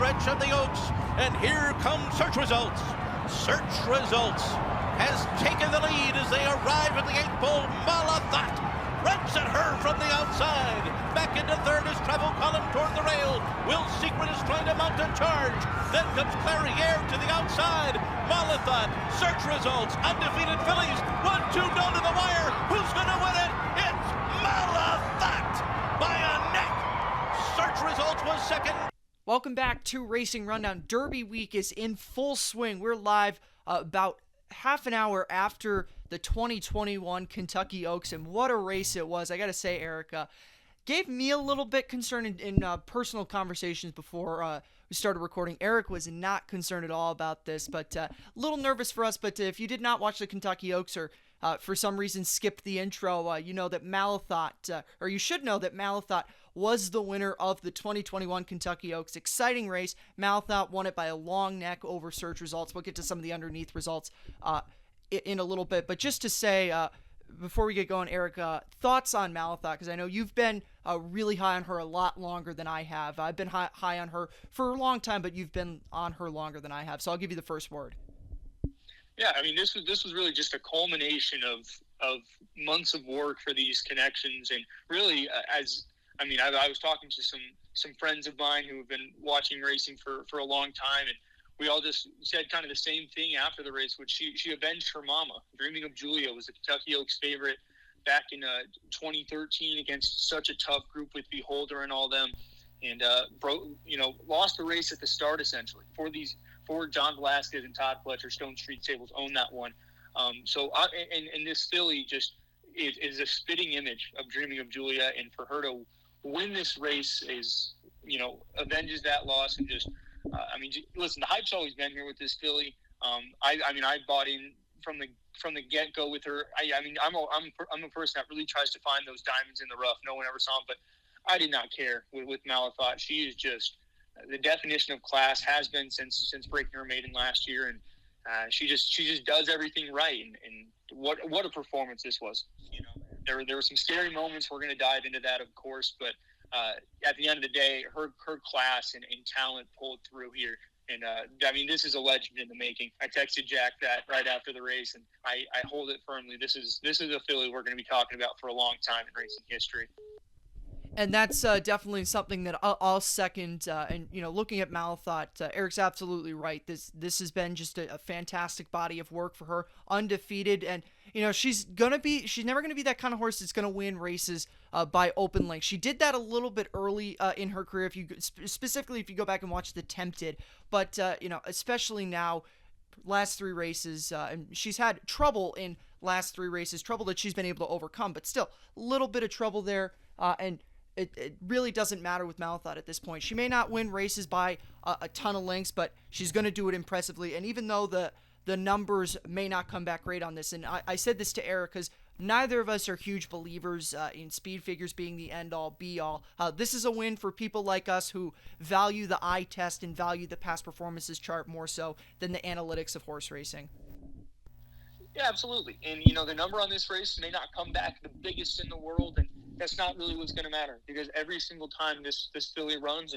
stretch of the Oaks, and here come Search Results. Search Results has taken the lead as they arrive at the 8th pole. Malathaat runs at her from the outside. Back into third is Travel Column toward the rail. Will Secret is trying to mount a charge. Then comes Clariere to the outside. Malathaat, Search Results, undefeated fillies. 1-2 down to the wire. Who's going to win it? It's Malathaat by a neck. Search Results was second. Welcome back to Racing Rundown. Derby week is in full swing. We're live about half an hour after the 2021 Kentucky Oaks, and what a race it was. I got to say, Erica, gave me a little bit concerned in personal conversations before we started recording. Eric was not concerned at all about this, but a little nervous for us. But if you did not watch the Kentucky Oaks or for some reason skipped the intro, you know that Malathaat, or you should know that Malathaat was the winner of the 2021 Kentucky Oaks. Exciting race. Malathaat won it by a long neck over Search Results. We'll get to some of the underneath results in a little bit. But just to say, before we get going, Eric, thoughts on Malathaat? Because I know you've been really high on her a lot longer than I have. I've been high on her for a long time, but you've been on her longer than I have. So I'll give you the first word. Yeah, I mean, this was really just a culmination of months of work for these connections, and really, I was talking to some friends of mine who have been watching racing for a long time, and we all just said kind of the same thing after the race, which she avenged her mama. Dreaming of Julia was the Kentucky Oaks favorite back in 2013 against such a tough group with Beholder and all them, and lost the race at the start essentially for John Velasquez and Todd Fletcher. Stone Street Stables owned that one. And this filly just is a spitting image of Dreaming of Julia, and for her to win this race is, avenges that loss. And just, listen, the hype's always been here with this filly. I bought in from the get-go with her. I'm a person that really tries to find those diamonds in the rough. No one ever saw them, but I did not care with Malathaat. She is just the definition of class, has been since breaking her maiden last year, and she just does everything right. And what a performance this was. There were some scary moments. We're going to dive into that, of course, but at the end of the day, her class and talent pulled through here. And this is a legend in the making. I texted Jack that right after the race, and I hold it firmly. This is a filly we're going to be talking about for a long time in racing history. And that's definitely something that I'll second. And looking at Malathaat, Eric's absolutely right. This has been just a fantastic body of work for her, undefeated, and she's never gonna be that kind of horse that's gonna win races by open length. She did that a little bit early in her career. If you specifically, if you go back and watch the Tempted, but especially now, last three races, and she's had trouble in last three races, trouble that she's been able to overcome, but still a little bit of trouble there, and. It really doesn't matter with Malathaat at this point. She may not win races by a ton of lengths, but she's going to do it impressively. And even though the numbers may not come back great on this, and I said this to Eric because neither of us are huge believers in speed figures being the end-all, be-all. This is a win for people like us who value the eye test and value the past performances chart more so than the analytics of horse racing. Yeah, absolutely. And, the number on this race may not come back the biggest in the world, and that's not really what's going to matter, because every single time this filly runs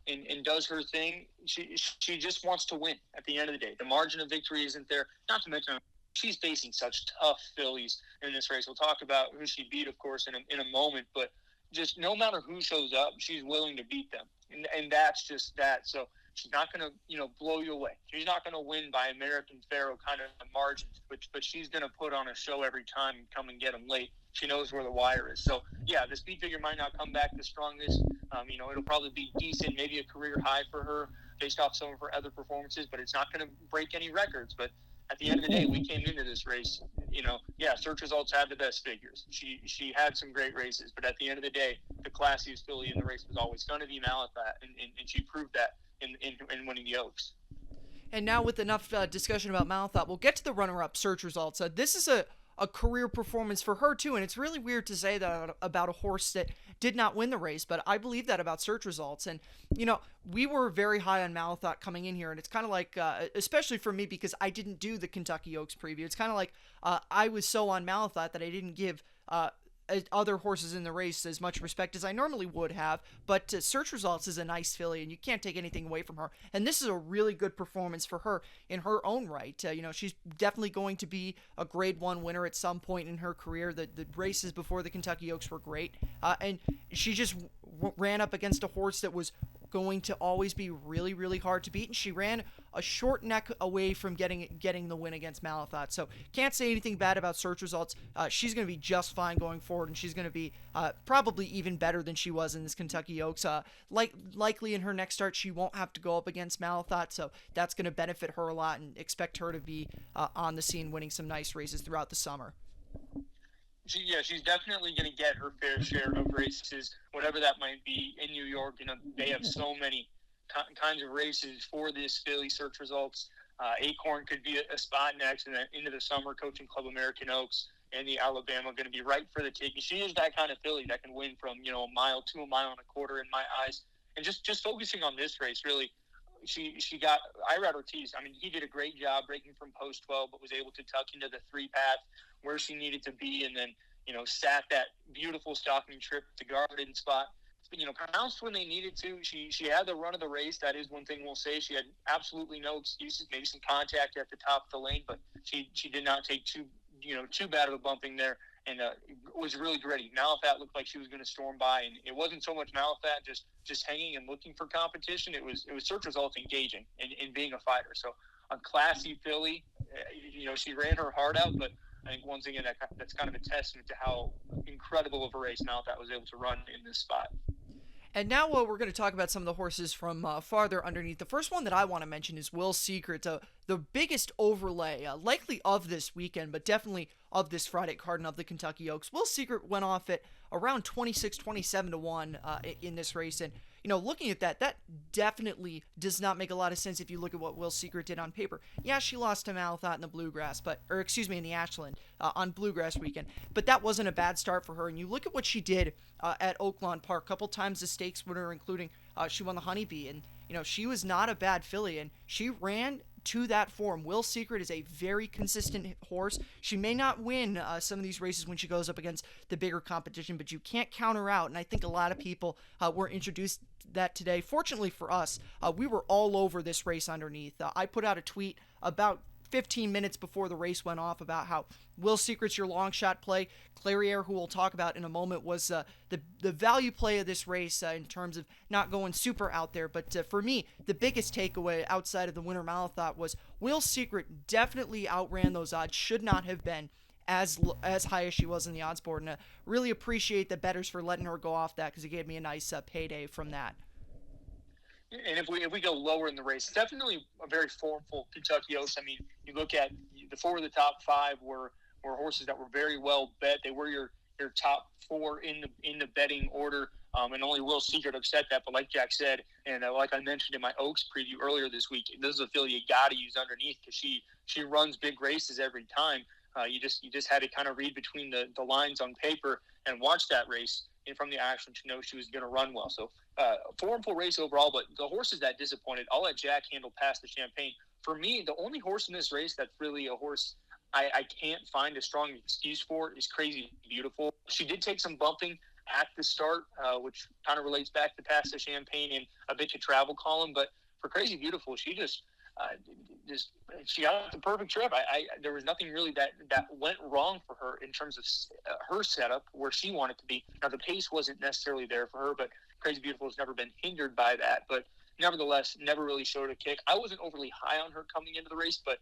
and does her thing, she just wants to win at the end of the day. The margin of victory isn't there. Not to mention, she's facing such tough fillies in this race. We'll talk about who she beat, of course, in a moment, but just no matter who shows up, she's willing to beat them. And that's just that. So she's not going to, blow you away. She's not going to win by American Pharoah kind of margins, but she's going to put on a show every time and come and get them late. She knows where the wire is. So, yeah, the speed figure might not come back the strongest. It'll probably be decent, maybe a career high for her based off some of her other performances, but it's not going to break any records. But at the end of the day, we came into this race, Search Results had the best figures. She had some great races, but at the end of the day, the classiest filly in the race was always going to be Malathaat, and she proved that in winning the Oaks. And now with enough discussion about Malathaat, we'll get to the runner-up, Search Results. This is a career performance for her too, and it's really weird to say that about a horse that did not win the race, but I believe that about Search Results. And we were very high on Malathaat coming in here, and it's kind of like, especially for me because I didn't do the Kentucky Oaks preview, it's kind of like I was so on Malathaat that I didn't give other horses in the race as much respect as I normally would have, but Search Results is a nice filly, and you can't take anything away from her. And this is a really good performance for her in her own right. She's definitely going to be a Grade 1 winner at some point in her career. The races before the Kentucky Oaks were great, and she just ran up against a horse that was going to always be really, really hard to beat, and she ran a short neck away from getting the win against Malathaat. So can't say anything bad about Search Results. She's going to be just fine going forward, and she's going to be probably even better than she was in this Kentucky Oaks. Likely in her next start, she won't have to go up against Malathaat, so that's going to benefit her a lot, and expect her to be on the scene winning some nice races throughout the summer. She's definitely going to get her fair share of races, whatever that might be in New York. They have so many kinds of races for this filly. Search Results. Acorn could be a spot next, and then into the summer, Coaching Club American Oaks and the Alabama going to be right for the taking. She is that kind of filly that can win from a mile to a mile and a quarter in my eyes. And just focusing on this race, really, she got Irad Ortiz. I mean, he did a great job breaking from post 12, but was able to tuck into the 3 path where she needed to be, and then sat that beautiful stalking trip to garden spot. Pounced when they needed to. She had the run of the race. That is one thing we'll say. She had absolutely no excuses. Maybe some contact at the top of the lane, but she did not take too bad of a bumping there, and was really gritty. Malathaat looked like she was going to storm by, and it wasn't so much Malathaat just hanging and looking for competition. It was Search Results engaging and being a fighter. So a classy filly. She ran her heart out, but I think once again that's kind of a testament to how incredible of a race Malathaat was able to run in this spot. And now we're going to talk about some of the horses from farther underneath. The first one that I want to mention is Will Secret, the biggest overlay, likely of this weekend, but definitely of this Friday card and of the Kentucky Oaks. Will Secret went off at around 27 to 1 in this race, and looking at that definitely does not make a lot of sense if you look at what Will Secret did on paper. Yeah, she lost to Malathaat in the Bluegrass, in the Ashland on Bluegrass weekend, but that wasn't a bad start for her. And you look at what she did at Oaklawn Park, a couple times the stakes winner, including she won the Honeybee, and she was not a bad filly, and she ran to that form. Will Secret is a very consistent horse. She may not win some of these races when she goes up against the bigger competition, but you can't count her out, and I think a lot of people were introduced to that today. Fortunately for us, we were all over this race underneath. I put out a tweet about 15 minutes before the race went off about how Will Secret's your long shot play. Clairiere, who we'll talk about in a moment, was the value play of this race in terms of not going super out there. But for me, the biggest takeaway outside of the winner Malathaat was Will Secret definitely outran those odds. Should not have been as high as she was in the odds board. And really appreciate the bettors for letting her go off that, because it gave me a nice payday from that. And if we go lower in the race, definitely a very formful Kentucky Oaks. I mean, you look at the 4 of the top 5 were horses that were very well bet. They were your top 4 in the betting order, and only Will Secret upset that. But like Jack said, and like I mentioned in my Oaks preview earlier this week, this is a filly you got to use underneath, because she runs big races every time. You just had to kind of read between the lines on paper and watch that race and from the action to know she was going to run well. So formful race overall, but the horses that disappointed, I'll let Jack handle Past the Champagne. For me, the only horse in this race that's really a horse I can't find a strong excuse for is Crazy Beautiful. She did take some bumping at the start, which kind of relates back to Past the Champagne and a bit to Travel Column, but for Crazy Beautiful, she she got the perfect trip. There was nothing really that went wrong for her in terms of her setup where she wanted to be. Now, the pace wasn't necessarily there for her, but Crazy Beautiful has never been hindered by that. But nevertheless, never really showed a kick. I wasn't overly high on her coming into the race, but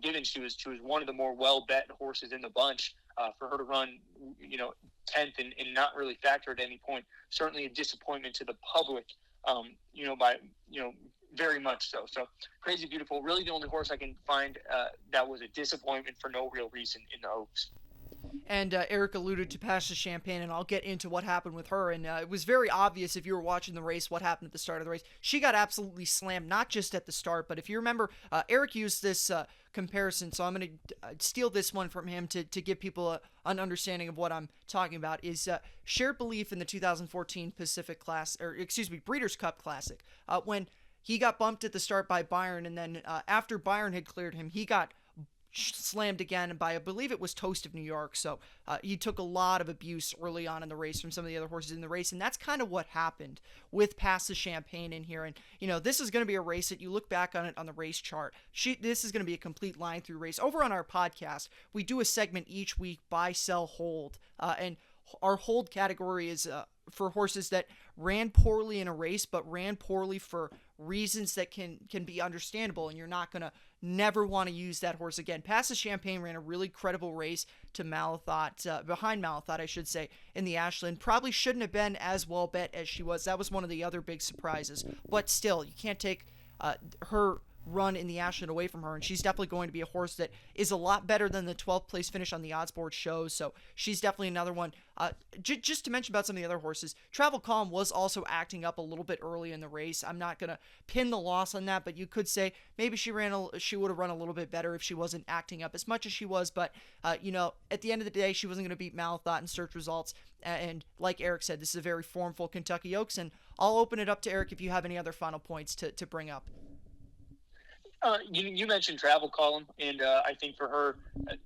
given she was one of the more well bet horses in the bunch, for her to run 10th and not really factor at any point, certainly a disappointment to the public. Very much so. So Crazy Beautiful, really the only horse I can find that was a disappointment for no real reason in the Oaks. And Eric alluded to Past the Champagne, and I'll get into what happened with her. And it was very obvious if you were watching the race what happened at the start of the race. She got absolutely slammed, not just at the start, but if you remember, Eric used this comparison, so I'm going to steal this one from him to give people an understanding of what I'm talking about, is shared belief in the 2014 Breeders' Cup Classic, when he got bumped at the start by Byron, and then after Byron had cleared him, he got slammed again by, I believe it was Toast of New York. So he took a lot of abuse early on in the race from some of the other horses in the race, and that's kind of what happened with Pass the Champagne in here. And this is going to be a race that you look back on it on the race chart. This is going to be a complete line through race. Over on our podcast, we do a segment each week, buy, sell, hold, and our hold category is for horses that ran poorly in a race, but ran poorly for reasons that can be understandable, and you're not going to never want to use that horse again. Pass the Champagne ran a really credible race to Malathaat, behind Malathaat, I should say, in the Ashland. Probably shouldn't have been as well bet as she was. That was one of the other big surprises. But still, you can't take her run in the Ashland away from her, and she's definitely going to be a horse that is a lot better than the 12th place finish on the odds board shows. So she's definitely another one. Just to mention about some of the other horses, Travel Calm was also acting up a little bit early in the race. I'm not gonna pin the loss on that, but you could say maybe she would have run a little bit better if she wasn't acting up as much as she was. But at the end of the day, she wasn't going to beat Malathaat in search results. And like Eric said, this is a very formful Kentucky Oaks, and I'll open it up to Eric if you have any other final points to bring up. You mentioned Travel Column, and I think for her,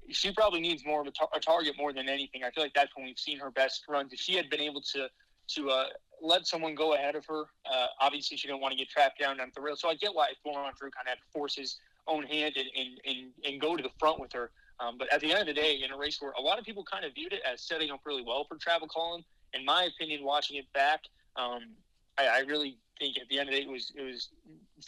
she probably needs more of a target more than anything. I feel like that's when we've seen her best runs. If she had been able to let someone go ahead of her, obviously she didn't want to get trapped down the rail. So I get why Florent Drew kind of had to force his own hand and go to the front with her. But at the end of the day, in a race where a lot of people kind of viewed it as setting up really well for Travel Column, in my opinion, watching it back, I really think at the end of the day it was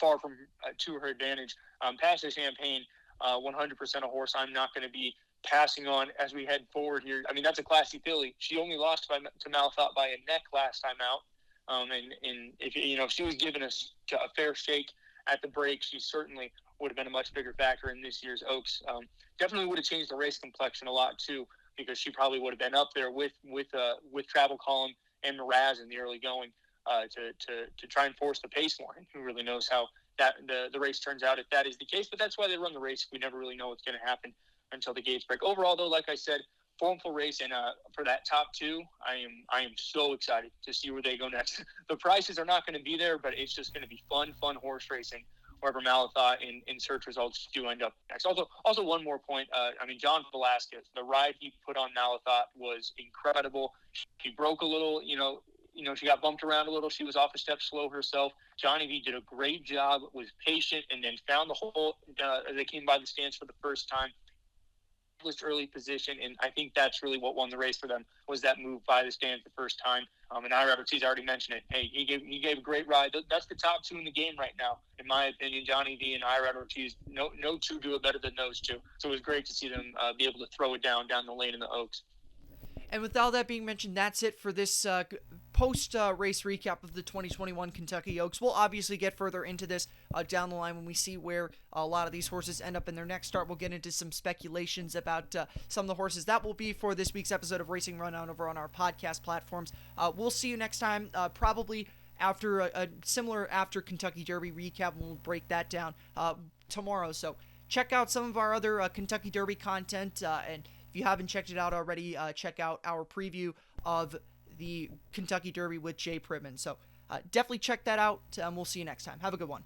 far from to her advantage. Pass the Champagne, 100% a horse I'm not going to be passing on as we head forward here. I mean, that's a classy filly. She only lost to Malathaat by a neck last time out. And if she was given a fair shake at the break, she certainly would have been a much bigger factor in this year's Oaks. Definitely would have changed the race complexion a lot too, because she probably would have been up there with Travel Column and Miraz in the early going. To try and force the pace line. Who really knows how that the race turns out if that is the case? But that's why they run the race. We never really know what's going to happen until the gates break. Overall, though, like I said, formful race, and for that top two, I am so excited to see where they go next. The prices are not going to be there, but it's just going to be fun horse racing wherever Malathaat and search results do end up next. Also one more point. John Velasquez, the ride he put on Malathaat was incredible. He broke a little, she got bumped around a little. She was off a step slow herself. Johnny V did a great job, was patient, and then found the hole as they came by the stands for the first time. Early position, and I think that's really what won the race for them, was that move by the stands the first time. And Ira Ortiz already mentioned it. Hey, he gave a great ride. That's the top two in the game right now, in my opinion. Johnny V and Ira Ortiz, no two do it better than those two. So it was great to see them be able to throw it down the lane in the Oaks. And with all that being mentioned, that's it for this post-race recap of the 2021 Kentucky Oaks. We'll obviously get further into this down the line when we see where a lot of these horses end up in their next start. We'll get into some speculations about some of the horses. That will be for this week's episode of Racing Rundown over on our podcast platforms. We'll see you next time, probably after a similar after Kentucky Derby recap. We'll break that down tomorrow. So check out some of our other Kentucky Derby content, and if you haven't checked it out already, check out our preview of the Kentucky Derby with Jay Prittman. So definitely check that out, and we'll see you next time. Have a good one.